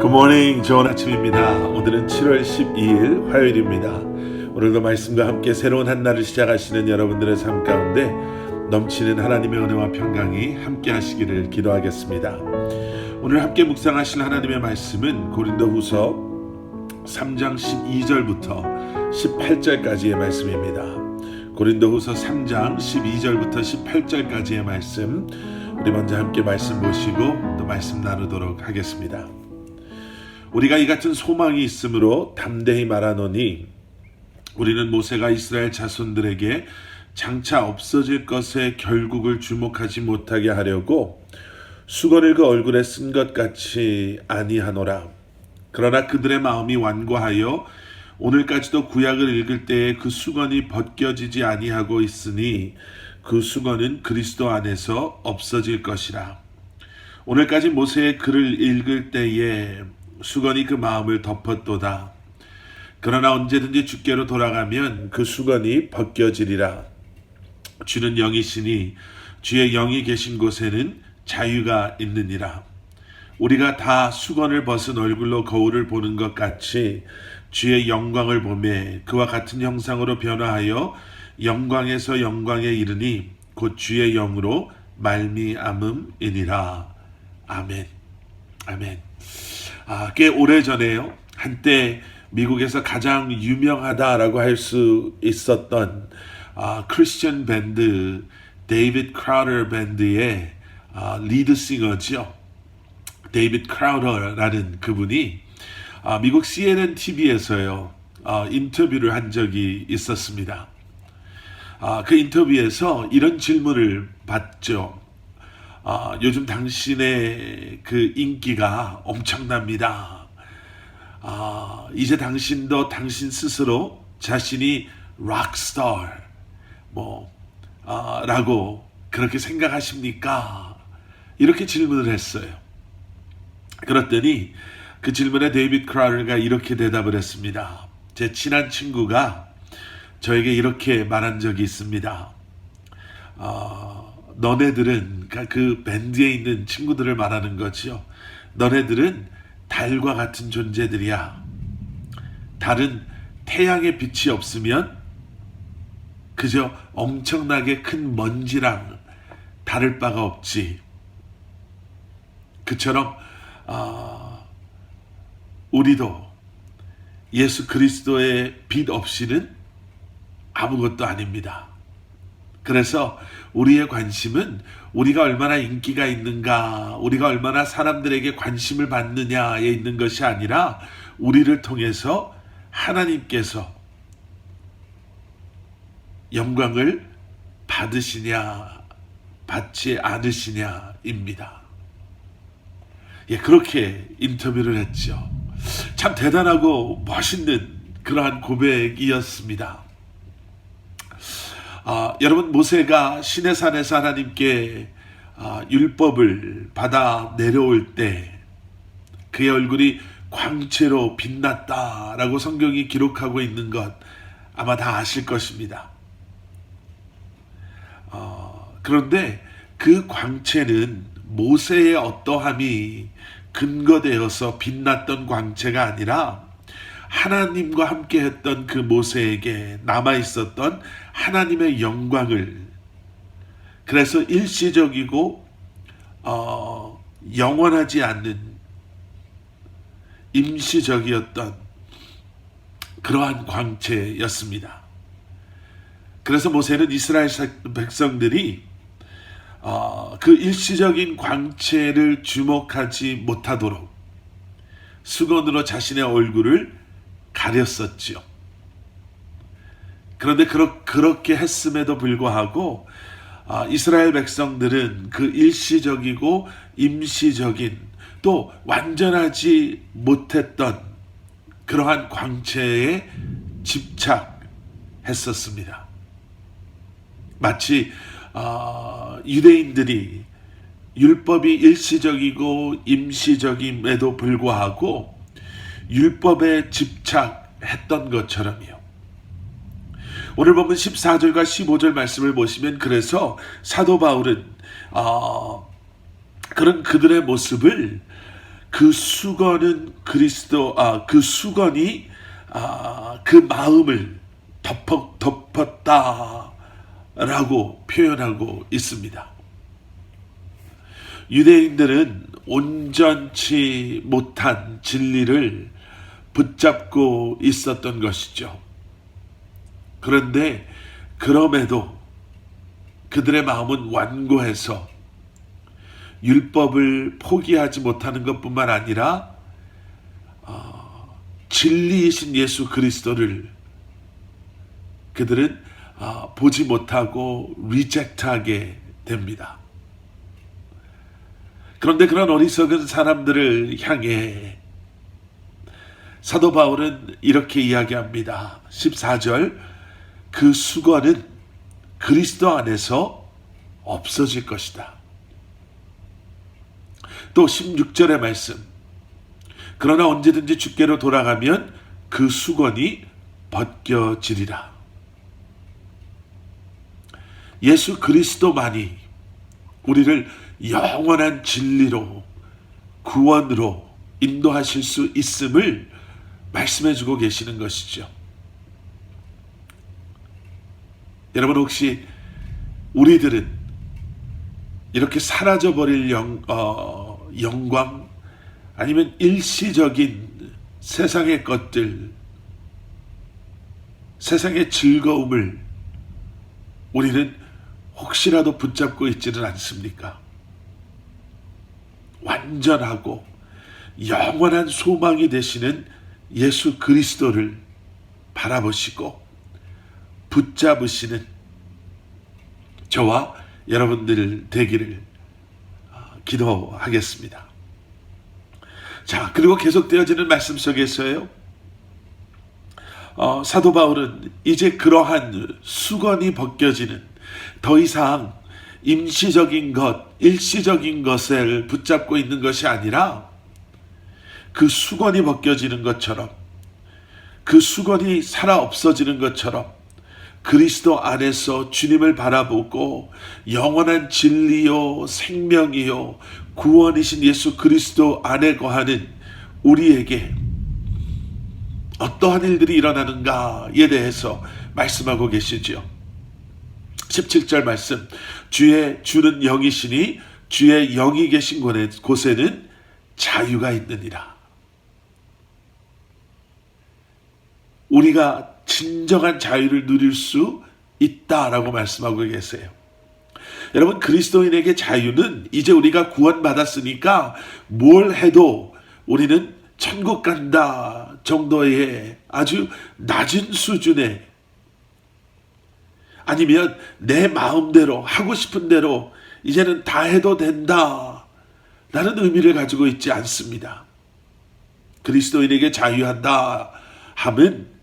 굿모닝, 좋은 아침입니다. 오늘은 7월 12일 화요일입니다. 오늘도 말씀과 함께 새로운 한 날을 시작하시는 여러분들의 삶 가운데 넘치는 하나님의 은혜와 평강이 함께 하시기를 기도하겠습니다. 오늘 함께 묵상하실 하나님의 말씀은 고린도후서 3장 12절부터 18절까지의 말씀입니다. 고린도후서 3장 12절부터 18절까지의 말씀, 우리 먼저 함께 말씀 보시고 또 말씀 나누도록 하겠습니다. 우리가 이 같은 소망이 있으므로 담대히 말하노니 우리는 모세가 이스라엘 자손들에게 장차 없어질 것의 결국을 주목하지 못하게 하려고 수건을 그 얼굴에 쓴 것 같이 아니하노라. 그러나 그들의 마음이 완고하여 오늘까지도 구약을 읽을 때에 그 수건이 벗겨지지 아니하고 있으니 그 수건은 그리스도 안에서 없어질 것이라. 오늘까지 모세의 글을 읽을 때에 수건이 그 마음을 덮었도다. 그러나 언제든지 주께로 돌아가면 그 수건이 벗겨지리라. 주는 영이시니 주의 영이 계신 곳에는 자유가 있느니라. 우리가 다 수건을 벗은 얼굴로 거울을 보는 것 같이 주의 영광을 보매 그와 같은 형상으로 변화하여 영광에서 영광에 이르니 곧 주의 영으로 말미암음이니라. 아멘. 아멘. 꽤 오래전에요. 한때 미국에서 가장 유명하다라고 할 수 있었던 크리스천 밴드 데이비드 크라우더 밴드의 리드싱어죠. 데이비드 크라우더라는 그분이 미국 CNN TV에서요 인터뷰를 한 적이 있었습니다. 그 인터뷰에서 이런 질문을 받죠. 요즘 당신의 그 인기가 엄청납니다. 이제 당신도 당신 스스로 자신이 락스타 라고 그렇게 생각하십니까? 이렇게 질문을 했어요. 그랬더니 그 질문에 데이비드 크라우더가 이렇게 대답을 했습니다. 제 친한 친구가 저에게 이렇게 말한 적이 있습니다. 너네들은, 그 밴드에 있는 친구들을 말하는 거죠. 너네들은 달과 같은 존재들이야. 달은 태양의 빛이 없으면 그저 엄청나게 큰 먼지랑 다를 바가 없지. 그처럼 우리도 예수 그리스도의 빛 없이는 아무것도 아닙니다. 그래서 우리의 관심은 우리가 얼마나 인기가 있는가, 우리가 얼마나 사람들에게 관심을 받느냐에 있는 것이 아니라 우리를 통해서 하나님께서 영광을 받으시냐 받지 않으시냐입니다. 그렇게 인터뷰를 했죠. 참 대단하고 멋있는 그러한 고백이었습니다. 여러분, 모세가 시내산에서 하나님께 율법을 받아 내려올 때 그의 얼굴이 광채로 빛났다라고 성경이 기록하고 있는 것 아마 다 아실 것입니다. 그런데 그 광채는 모세의 어떠함이 근거되어서 빛났던 광채가 아니라 하나님과 함께 했던 그 모세에게 남아있었던 하나님의 영광을, 그래서 일시적이고 영원하지 않는 임시적이었던 그러한 광채였습니다. 그래서 모세는 이스라엘 백성들이 그 일시적인 광채를 주목하지 못하도록 수건으로 자신의 얼굴을 가렸었지요. 그런데 그렇게 했음에도 불구하고 이스라엘 백성들은 그 일시적이고 임시적인 또 완전하지 못했던 그러한 광채에 집착했었습니다. 마치 유대인들이 율법이 일시적이고 임시적임에도 불구하고 율법에 집착했던 것처럼요. 오늘 보면 14절과 15절 말씀을 보시면, 그래서 사도 바울은 그런 그들의 모습을 그 수건은 그 수건이 그 마음을 덮었다라고 표현하고 있습니다. 유대인들은 온전치 못한 진리를 붙잡고 있었던 것이죠. 그런데 그럼에도 그들의 마음은 완고해서 율법을 포기하지 못하는 것뿐만 아니라 진리이신 예수 그리스도를 그들은 보지 못하고 리젝트하게 됩니다. 그런데 그런 어리석은 사람들을 향해 사도 바울은 이렇게 이야기합니다. 14절, 그 수건은 그리스도 안에서 없어질 것이다. 또 16절의 말씀, 그러나 언제든지 주께로 돌아가면 그 수건이 벗겨지리라. 예수 그리스도만이 우리를 영원한 진리로, 구원으로 인도하실 수 있음을 말씀해 주고 계시는 것이죠. 여러분, 혹시 우리들은 이렇게 사라져버릴 영광, 아니면 일시적인 세상의 것들, 세상의 즐거움을 우리는 혹시라도 붙잡고 있지는 않습니까? 완전하고 영원한 소망이 되시는 예수 그리스도를 바라보시고 붙잡으시는 저와 여러분들 되기를 기도하겠습니다. 자, 그리고 계속되어지는 말씀 속에서요, 사도 바울은 이제 그러한 수건이 벗겨지는, 더 이상 임시적인 것, 일시적인 것을 붙잡고 있는 것이 아니라 그 수건이 벗겨지는 것처럼, 그 수건이 살아 없어지는 것처럼 그리스도 안에서 주님을 바라보고 영원한 진리요 생명이요 구원이신 예수 그리스도 안에 거하는 우리에게 어떠한 일들이 일어나는가에 대해서 말씀하고 계시죠. 17절 말씀, 주는 영이시니 주의 영이 계신 곳에는 자유가 있느니라. 우리가 진정한 자유를 누릴 수 있다라고 말씀하고 계세요. 여러분, 그리스도인에게 자유는 이제 우리가 구원받았으니까 뭘 해도 우리는 천국 간다 정도의 아주 낮은 수준의, 아니면 내 마음대로 하고 싶은 대로 이제는 다 해도 된다 라는 의미를 가지고 있지 않습니다. 그리스도인에게 자유한다 함은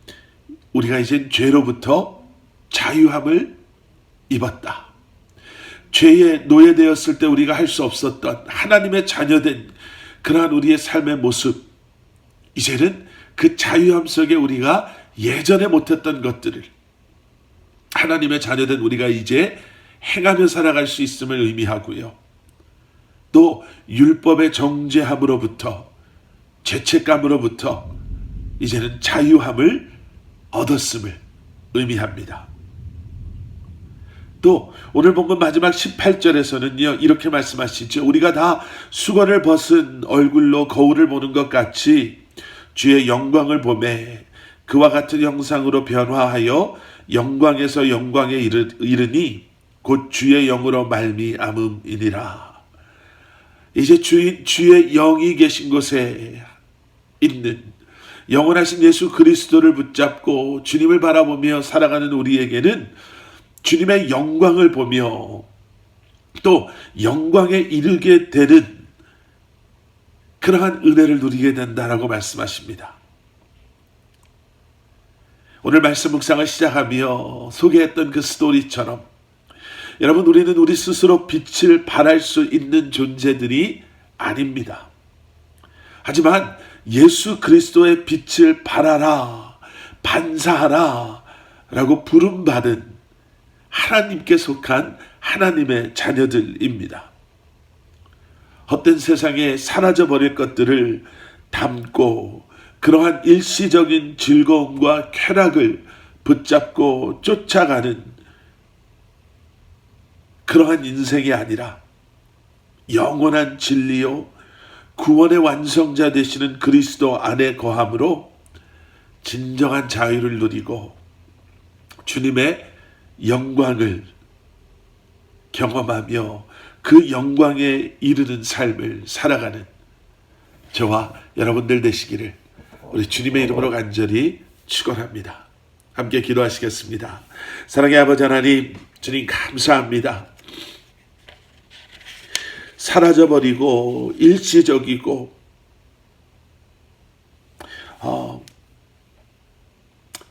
우리가 이젠 죄로부터 자유함을 입었다. 죄에 노예되었을 때 우리가 할 수 없었던 하나님의 자녀된 그러한 우리의 삶의 모습, 이제는 그 자유함 속에 우리가 예전에 못했던 것들을 하나님의 자녀된 우리가 이제 행하며 살아갈 수 있음을 의미하고요. 또 율법의 정죄함으로부터, 죄책감으로부터 이제는 자유함을 얻었음을 의미합니다. 또 오늘 본문 마지막 18절에서는요 이렇게 말씀하시죠. 우리가 다 수건을 벗은 얼굴로 거울을 보는 것 같이 주의 영광을 보매 그와 같은 형상으로 변화하여 영광에서 영광에 이르니 곧 주의 영으로 말미암음이니라. 이제 주의 영이 계신 곳에 있는 영원하신 예수 그리스도를 붙잡고 주님을 바라보며 살아가는 우리에게는 주님의 영광을 보며 또 영광에 이르게 되는 그러한 은혜를 누리게 된다라고 말씀하십니다. 오늘 말씀 묵상을 시작하며 소개했던 그 스토리처럼 여러분, 우리는 우리 스스로 빛을 발할 수 있는 존재들이 아닙니다. 하지만 예수 그리스도의 빛을 발하라, 반사하라 라고 부름받은 하나님께 속한 하나님의 자녀들입니다. 헛된 세상에 사라져 버릴 것들을 담고 그러한 일시적인 즐거움과 쾌락을 붙잡고 쫓아가는 그러한 인생이 아니라 영원한 진리요 구원의 완성자 되시는 그리스도 안에 거함으로 진정한 자유를 누리고 주님의 영광을 경험하며 그 영광에 이르는 삶을 살아가는 저와 여러분들 되시기를 우리 주님의 이름으로 간절히 축원합니다. 함께 기도하시겠습니다. 사랑의 아버지 하나님, 주님 감사합니다. 사라져버리고 일시적이고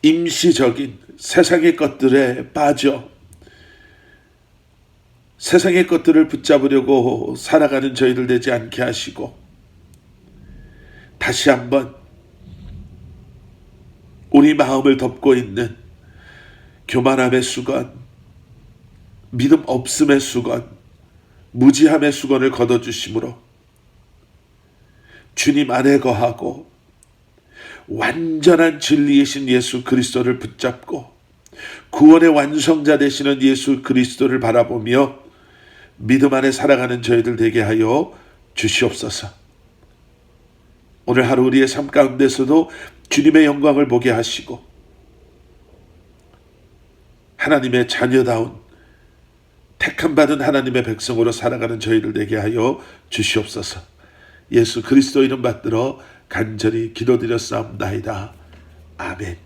임시적인 세상의 것들에 빠져 세상의 것들을 붙잡으려고 살아가는 저희들 되지 않게 하시고 다시 한번 우리 마음을 덮고 있는 교만함의 수건, 믿음 없음의 수건, 무지함의 수건을 걷어주심으로 주님 안에 거하고 완전한 진리이신 예수 그리스도를 붙잡고 구원의 완성자 되시는 예수 그리스도를 바라보며 믿음 안에 살아가는 저희들 되게 하여 주시옵소서. 오늘 하루 우리의 삶 가운데서도 주님의 영광을 보게 하시고 하나님의 자녀다운 택함받은 하나님의 백성으로 살아가는 저희들 되게 하여 주시옵소서. 예수 그리스도 이름 받들어 간절히 기도드렸사옵나이다. 아멘.